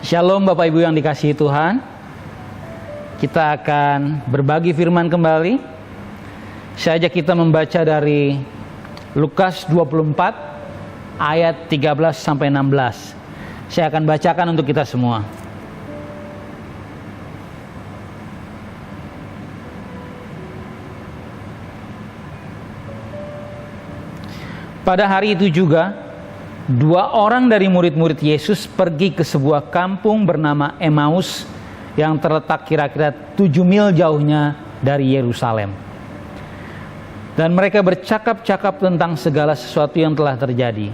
Shalom Bapak Ibu yang dikasihi Tuhan. Kita akan berbagi firman kembali. Saya ajak kita membaca dari Lukas 24 ayat 13 sampai 16. Saya akan bacakan untuk kita semua. Pada hari itu juga, dua orang dari murid-murid Yesus pergi ke sebuah kampung bernama Emmaus yang terletak kira-kira 7 mil jauhnya dari Yerusalem. Dan mereka bercakap-cakap tentang segala sesuatu yang telah terjadi.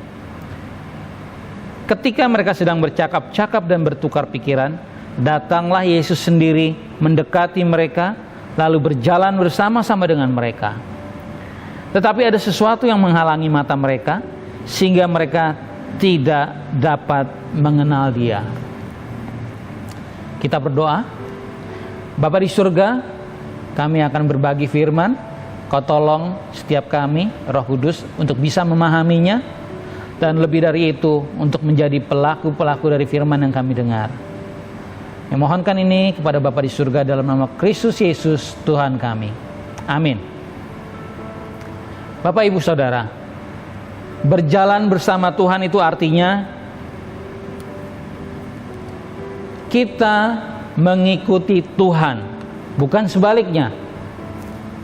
Ketika mereka sedang bercakap-cakap dan bertukar pikiran, datanglah Yesus sendiri mendekati mereka, lalu berjalan bersama-sama dengan mereka. Tetapi ada sesuatu yang menghalangi mata mereka, sehingga mereka tidak dapat mengenal Dia. Kita berdoa. Bapa di surga, kami akan berbagi firman. Kau tolong setiap kami, Roh Kudus, untuk bisa memahaminya, dan lebih dari itu, untuk menjadi pelaku-pelaku dari firman yang kami dengar. Memohonkan ini kepada Bapa di surga dalam nama Kristus Yesus Tuhan kami. Amin. Bapak, Ibu, Saudara, berjalan bersama Tuhan itu artinya kita mengikuti Tuhan, bukan sebaliknya.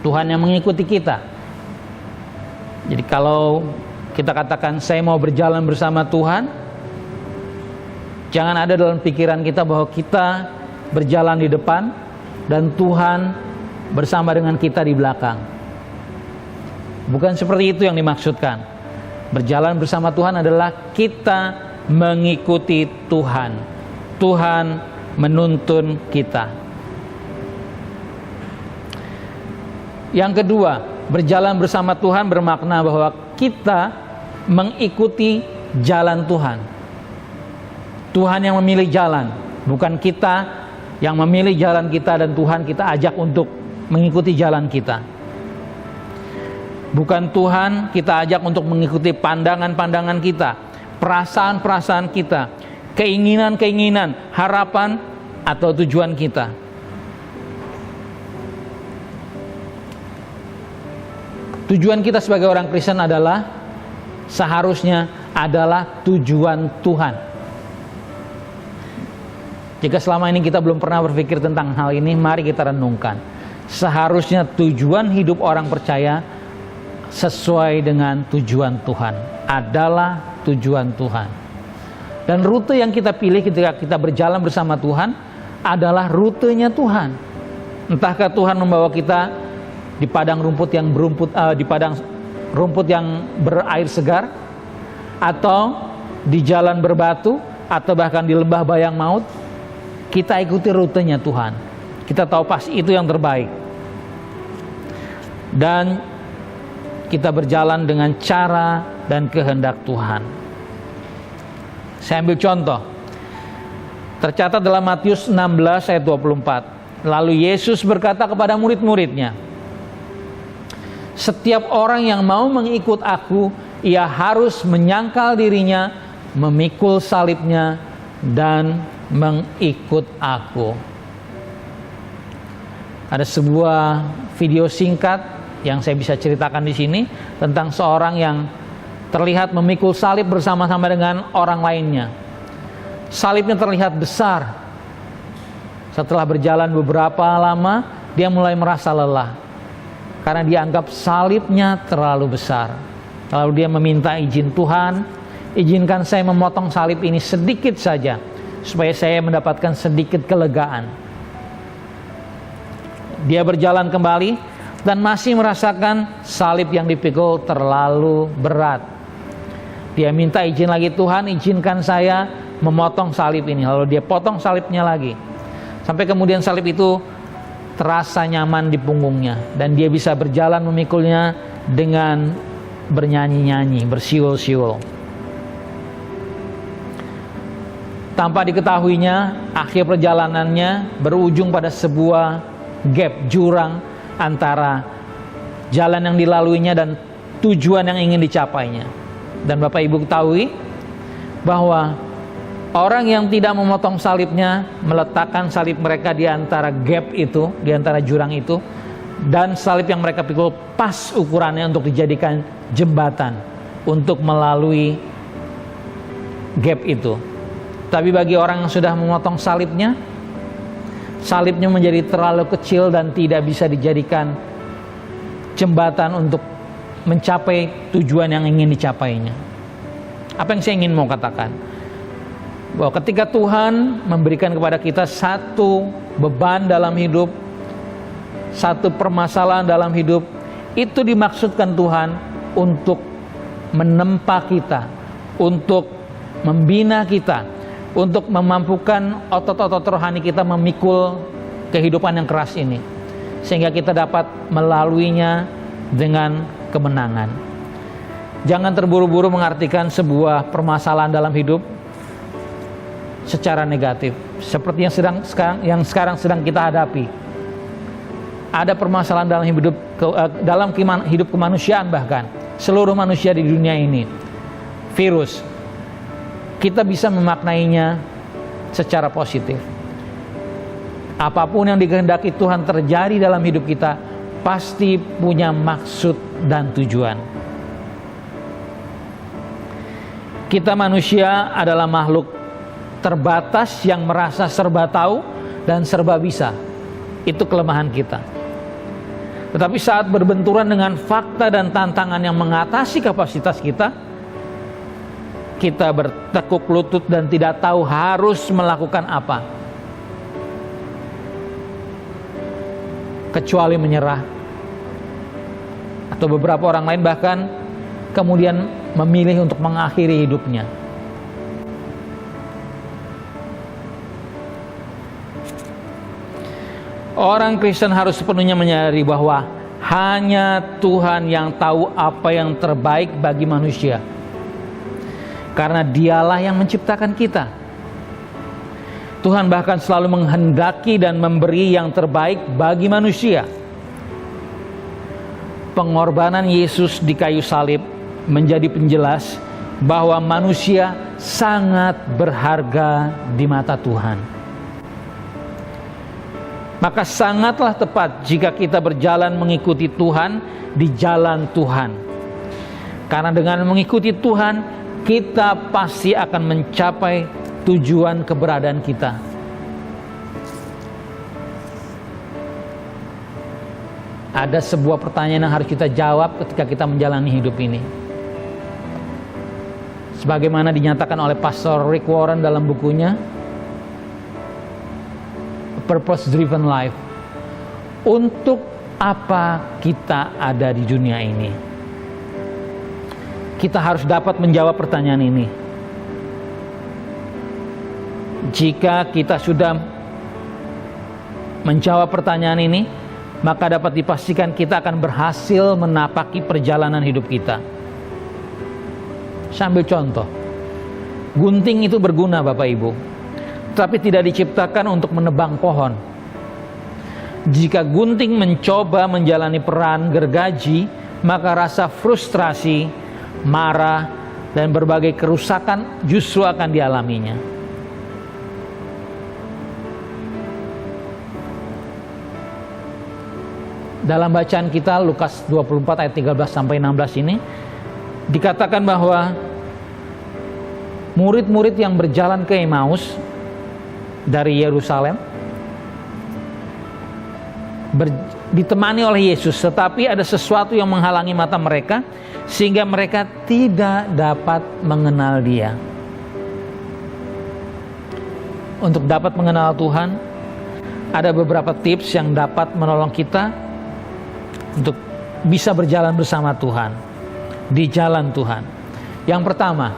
Tuhan yang mengikuti kita. Jadi kalau kita katakan saya mau berjalan bersama Tuhan, jangan ada dalam pikiran kita bahwa kita berjalan di depan dan Tuhan bersama dengan kita di belakang. Bukan seperti itu yang dimaksudkan. Berjalan bersama Tuhan adalah kita mengikuti Tuhan. Tuhan menuntun kita. Yang kedua, berjalan bersama Tuhan bermakna bahwa kita mengikuti jalan Tuhan. Tuhan yang memilih jalan, bukan kita yang memilih jalan kita dan Tuhan kita ajak untuk mengikuti jalan kita. Bukan Tuhan kita ajak untuk mengikuti pandangan-pandangan kita, perasaan-perasaan kita, keinginan-keinginan, harapan atau tujuan kita. Tujuan kita sebagai orang Kristen seharusnya adalah tujuan Tuhan. Jika selama ini kita belum pernah berpikir tentang hal ini, mari kita renungkan. Seharusnya tujuan hidup orang percaya sesuai dengan tujuan Tuhan, adalah tujuan Tuhan. Dan rute yang kita pilih ketika kita berjalan bersama Tuhan adalah rutenya Tuhan. Entahkah Tuhan membawa kita di padang rumput yang di padang rumput yang berair segar, atau di jalan berbatu, atau bahkan di lembah bayang maut, kita ikuti rutenya Tuhan. Kita tahu pasti itu yang terbaik. Dan kita berjalan dengan cara dan kehendak Tuhan. Saya ambil contoh. Tercatat dalam Matius 16 ayat 24. Lalu Yesus berkata kepada murid-muridnya, setiap orang yang mau mengikut aku, ia harus menyangkal dirinya, memikul salibnya, dan mengikut aku. Ada sebuah video singkat yang saya bisa ceritakan di sini tentang seorang yang terlihat memikul salib bersama-sama dengan orang lainnya. Salibnya terlihat besar. Setelah berjalan beberapa lama, dia mulai merasa lelah karena dia anggap salibnya terlalu besar. Lalu dia meminta izin, Tuhan, izinkan saya memotong salib ini sedikit saja supaya saya mendapatkan sedikit kelegaan. Dia berjalan kembali dan masih merasakan salib yang dipikul terlalu berat. Dia minta izin lagi, Tuhan, izinkan saya memotong salib ini. Lalu dia potong salibnya lagi. Sampai kemudian salib itu terasa nyaman di punggungnya, dan dia bisa berjalan memikulnya dengan bernyanyi-nyanyi, bersiul-siul. Tanpa diketahuinya, akhir perjalanannya berujung pada sebuah gap, jurang antara jalan yang dilaluinya dan tujuan yang ingin dicapainya. Dan Bapak Ibu ketahui bahwa Orang yang tidak memotong salibnya meletakkan salib mereka di antara gap itu, di antara jurang itu, dan salib yang mereka pikul pas ukurannya untuk dijadikan jembatan untuk melalui gap itu. Tapi bagi orang yang sudah memotong salibnya menjadi terlalu kecil dan tidak bisa dijadikan jembatan untuk mencapai tujuan yang ingin dicapainya. Apa yang saya ingin mau katakan? Bahwa ketika Tuhan memberikan kepada kita satu beban dalam hidup, satu permasalahan dalam hidup, itu dimaksudkan Tuhan untuk menempa kita, untuk membina kita, untuk memampukan otot-otot rohani kita memikul kehidupan yang keras ini, sehingga kita dapat melaluinya dengan kemenangan. Jangan terburu-buru mengartikan sebuah permasalahan dalam hidup secara negatif, seperti yang sekarang sedang kita hadapi. Ada permasalahan dalam hidup kemanusiaan, bahkan seluruh manusia di dunia ini, virus. Kita bisa memaknainya secara positif. Apapun yang dikehendaki Tuhan terjadi dalam hidup kita pasti punya maksud dan tujuan. Kita manusia adalah makhluk terbatas yang merasa serba tahu dan serba bisa. Itu kelemahan kita. Tetapi saat berbenturan dengan fakta dan tantangan yang mengatasi kapasitas kita, kita bertekuk lutut dan tidak tahu harus melakukan apa, kecuali menyerah. Atau beberapa orang lain bahkan kemudian memilih untuk mengakhiri hidupnya. Orang Kristen harus sepenuhnya menyadari bahwa hanya Tuhan yang tahu apa yang terbaik bagi manusia, karena Dialah yang menciptakan kita. Tuhan bahkan selalu menghendaki dan memberi yang terbaik bagi manusia. Pengorbanan Yesus di kayu salib menjadi penjelas bahwa manusia sangat berharga di mata Tuhan. Maka sangatlah tepat jika kita berjalan mengikuti Tuhan di jalan Tuhan. Karena dengan mengikuti Tuhan, kita pasti akan mencapai tujuan keberadaan kita. Ada sebuah pertanyaan yang harus kita jawab ketika kita menjalani hidup ini. Sebagaimana dinyatakan oleh Pastor Rick Warren dalam bukunya Purpose Driven Life. Untuk apa kita ada di dunia ini? Kita harus dapat menjawab pertanyaan ini. Jika kita sudah menjawab pertanyaan ini, maka dapat dipastikan kita akan berhasil menapaki perjalanan hidup kita. Saya ambil contoh. Gunting itu berguna, Bapak Ibu, tapi tidak diciptakan untuk menebang pohon. Jika gunting mencoba menjalani peran gergaji, maka rasa frustrasi, marah, dan berbagai kerusakan justru akan dialaminya. Dalam bacaan kita Lukas 24 ayat 13 sampai 16 ini dikatakan bahwa murid-murid yang berjalan ke Emmaus dari Yerusalem ditemani oleh Yesus, tetapi ada sesuatu yang menghalangi mata mereka sehingga mereka tidak dapat mengenal Dia. Untuk dapat mengenal Tuhan, ada beberapa tips yang dapat menolong kita untuk bisa berjalan bersama Tuhan di jalan Tuhan. Yang pertama,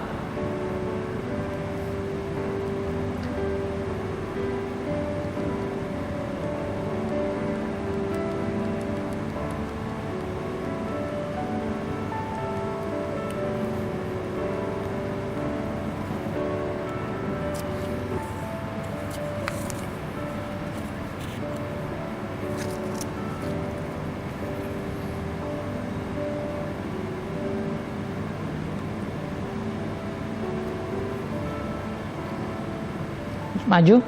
Maju.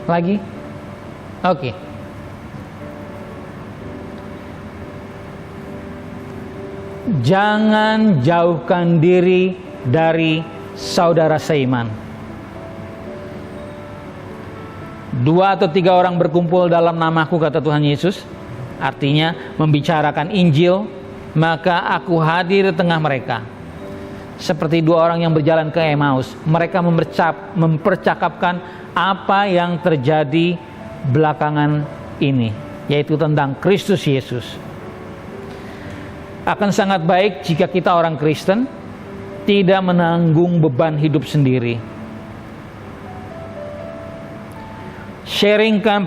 Lagi. Oke. Jangan jauhkan diri dari saudara seiman. 2 atau 3 orang berkumpul dalam namaku, kata Tuhan Yesus, artinya membicarakan Injil, maka aku hadir di tengah mereka. Seperti 2 orang yang berjalan ke Emmaus, mereka mempercakapkan apa yang terjadi belakangan ini, yaitu tentang Kristus Yesus. Akan sangat baik jika kita orang Kristen tidak menanggung beban hidup sendiri. Sharingkan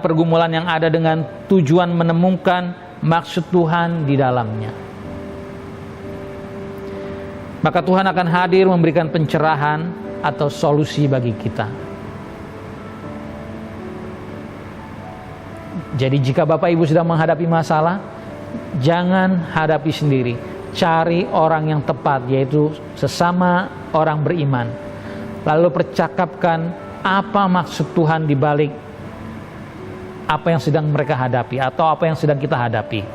pergumulan yang ada dengan tujuan menemukan maksud Tuhan di dalamnya. Maka Tuhan akan hadir memberikan pencerahan atau solusi bagi kita. Jadi jika Bapak Ibu sedang menghadapi masalah, jangan hadapi sendiri. Cari orang yang tepat, yaitu sesama orang beriman. Lalu percakapkan apa maksud Tuhan di balik apa yang sedang mereka hadapi atau apa yang sedang kita hadapi.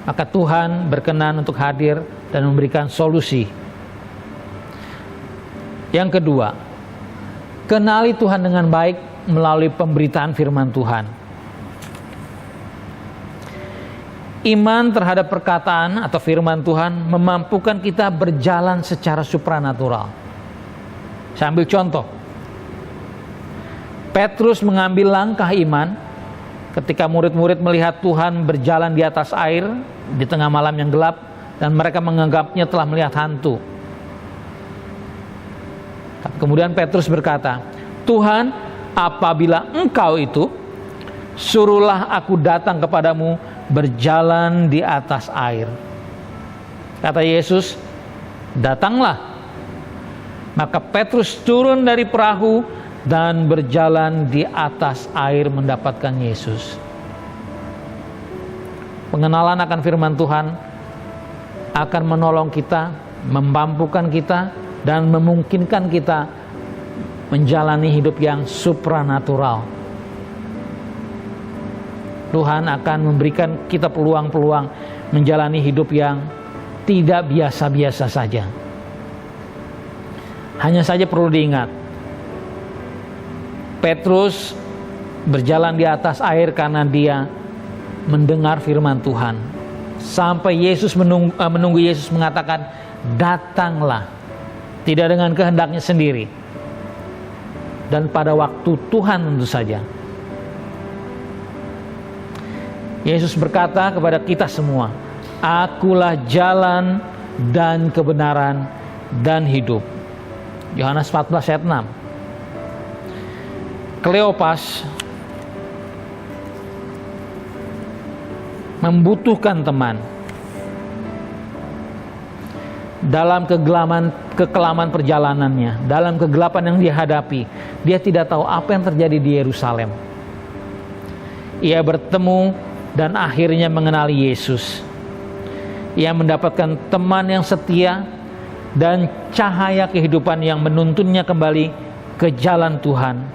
Maka Tuhan berkenan untuk hadir dan memberikan solusi. Yang kedua, kenali Tuhan dengan baik melalui pemberitaan firman Tuhan. Iman terhadap perkataan atau firman Tuhan memampukan kita berjalan secara supranatural. Saya ambil contoh. Petrus mengambil langkah iman ketika murid-murid melihat Tuhan berjalan di atas air di tengah malam yang gelap, dan mereka menganggapnya telah melihat hantu. Kemudian Petrus berkata, "Tuhan, apabila Engkau itu, suruhlah aku datang kepadamu berjalan di atas air." Kata Yesus, "Datanglah." Maka Petrus turun dari perahu dan berjalan di atas air mendapatkan Yesus. Pengenalan akan firman Tuhan akan menolong kita, memampukan kita, dan memungkinkan kita menjalani hidup yang supranatural. Tuhan akan memberikan kita peluang-peluang menjalani hidup yang tidak biasa-biasa saja. Hanya saja perlu diingat, Petrus berjalan di atas air karena dia mendengar firman Tuhan. Sampai Yesus menunggu Yesus mengatakan, "Datanglah." Tidak dengan kehendaknya sendiri. Dan pada waktu Tuhan tentu saja. Yesus berkata kepada kita semua, "Akulah jalan dan kebenaran dan hidup." Yohanes 14 ayat 6. Kleopas membutuhkan teman. Dalam kekelaman perjalanannya, dalam kegelapan yang dia hadapi, dia tidak tahu apa yang terjadi di Yerusalem. Ia bertemu dan akhirnya mengenali Yesus. Ia mendapatkan teman yang setia dan cahaya kehidupan yang menuntunnya kembali ke jalan Tuhan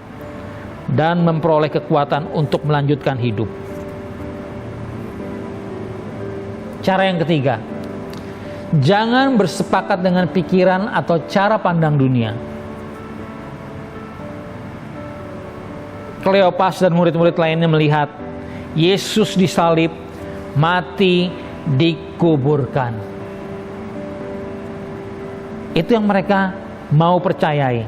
dan memperoleh kekuatan untuk melanjutkan hidup. Cara yang ketiga, jangan bersepakat dengan pikiran atau cara pandang dunia. Kleopas dan murid-murid lainnya melihat Yesus disalib, mati, dikuburkan. Itu yang mereka mau percayai.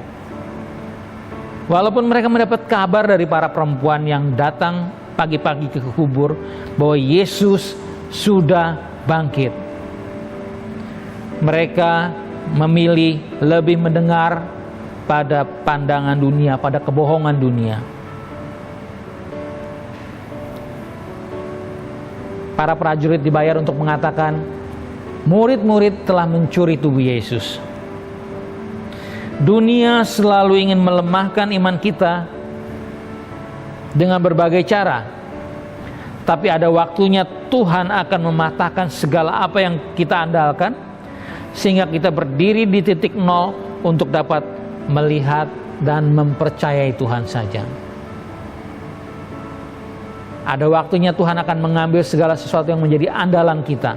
Walaupun mereka mendapat kabar dari para perempuan yang datang pagi-pagi ke kubur bahwa Yesus sudah bangkit, mereka memilih lebih mendengar pada pandangan dunia, pada kebohongan dunia. Para prajurit dibayar untuk mengatakan, murid-murid telah mencuri tubuh Yesus. Dunia selalu ingin melemahkan iman kita dengan berbagai cara. Tapi ada waktunya Tuhan akan mematahkan segala apa yang kita andalkan, sehingga kita berdiri di titik nol untuk dapat melihat dan mempercayai Tuhan saja. Ada waktunya Tuhan akan mengambil segala sesuatu yang menjadi andalan kita.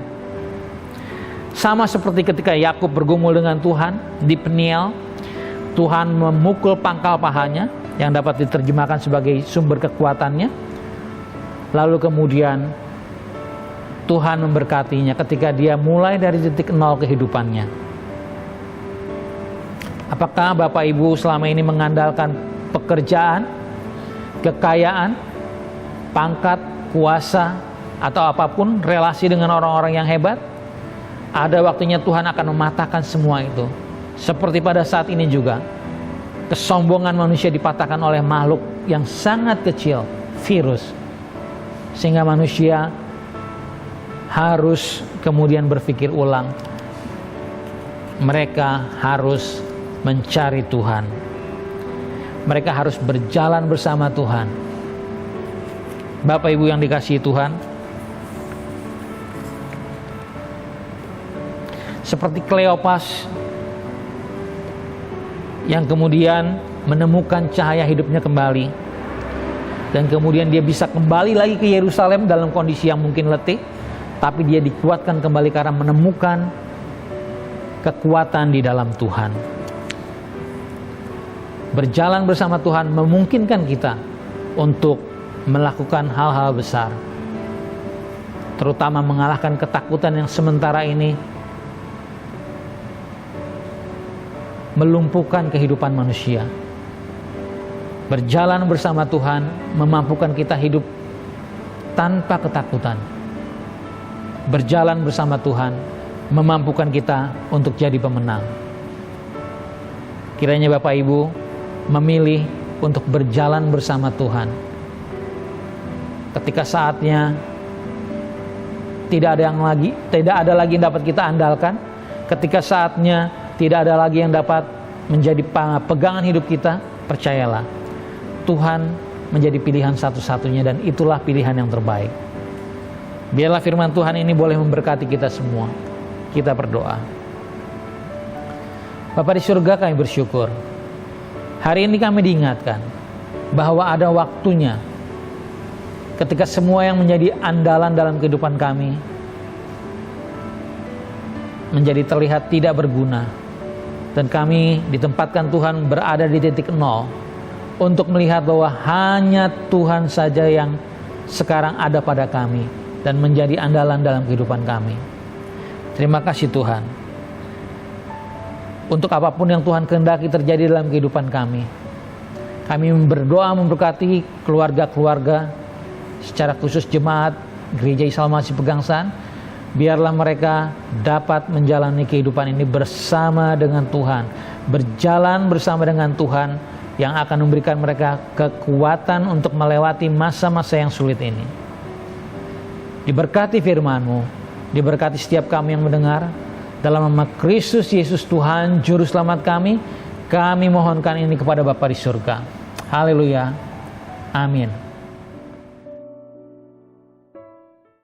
Sama seperti ketika Yakub bergumul dengan Tuhan di Peniel, Tuhan memukul pangkal pahanya yang dapat diterjemahkan sebagai sumber kekuatannya. Lalu kemudian Tuhan memberkatinya ketika dia mulai dari titik nol kehidupannya. Apakah Bapak Ibu selama ini mengandalkan pekerjaan, kekayaan, pangkat, kuasa, atau apapun, relasi dengan orang-orang yang hebat? Ada waktunya Tuhan akan mematahkan semua itu. Seperti pada saat ini juga, kesombongan manusia dipatahkan oleh makhluk yang sangat kecil, virus. Sehingga manusia harus kemudian berpikir ulang. Mereka harus mencari Tuhan. Mereka harus berjalan bersama Tuhan. Bapak Ibu yang dikasihi Tuhan, seperti Kleopas yang kemudian menemukan cahaya hidupnya kembali, dan kemudian dia bisa kembali lagi ke Yerusalem dalam kondisi yang mungkin letih, tapi dia dikuatkan kembali karena menemukan kekuatan di dalam Tuhan. Berjalan bersama Tuhan memungkinkan kita untuk melakukan hal-hal besar, terutama mengalahkan ketakutan yang sementara ini melumpuhkan kehidupan manusia. Berjalan bersama Tuhan memampukan kita hidup tanpa ketakutan. Berjalan bersama Tuhan memampukan kita untuk jadi pemenang. Kiranya Bapak Ibu memilih untuk berjalan bersama Tuhan. Ketika saatnya tidak ada lagi yang dapat kita andalkan, ketika saatnya tidak ada lagi yang dapat menjadi pegangan hidup kita, percayalah, Tuhan menjadi pilihan satu-satunya, dan itulah pilihan yang terbaik. Biarlah firman Tuhan ini boleh memberkati kita semua. Kita berdoa. Bapa di surga, kami bersyukur. Hari ini kami diingatkan bahwa ada waktunya ketika semua yang menjadi andalan dalam kehidupan kami menjadi terlihat tidak berguna. Dan kami ditempatkan Tuhan berada di titik nol untuk melihat bahwa hanya Tuhan saja yang sekarang ada pada kami dan menjadi andalan dalam kehidupan kami. Terima kasih Tuhan. Untuk apapun yang Tuhan kehendaki terjadi dalam kehidupan kami, kami berdoa memberkati keluarga-keluarga, secara khusus jemaat Gereja Salmasi Pegangsaan. Biarlah mereka dapat menjalani kehidupan ini bersama dengan Tuhan, berjalan bersama dengan Tuhan yang akan memberikan mereka kekuatan untuk melewati masa-masa yang sulit ini. Diberkati firman-Mu, diberkati setiap kami yang mendengar. Dalam nama Kristus Yesus Tuhan Juru Selamat kami mohonkan ini kepada Bapa di surga. Haleluya. Amin.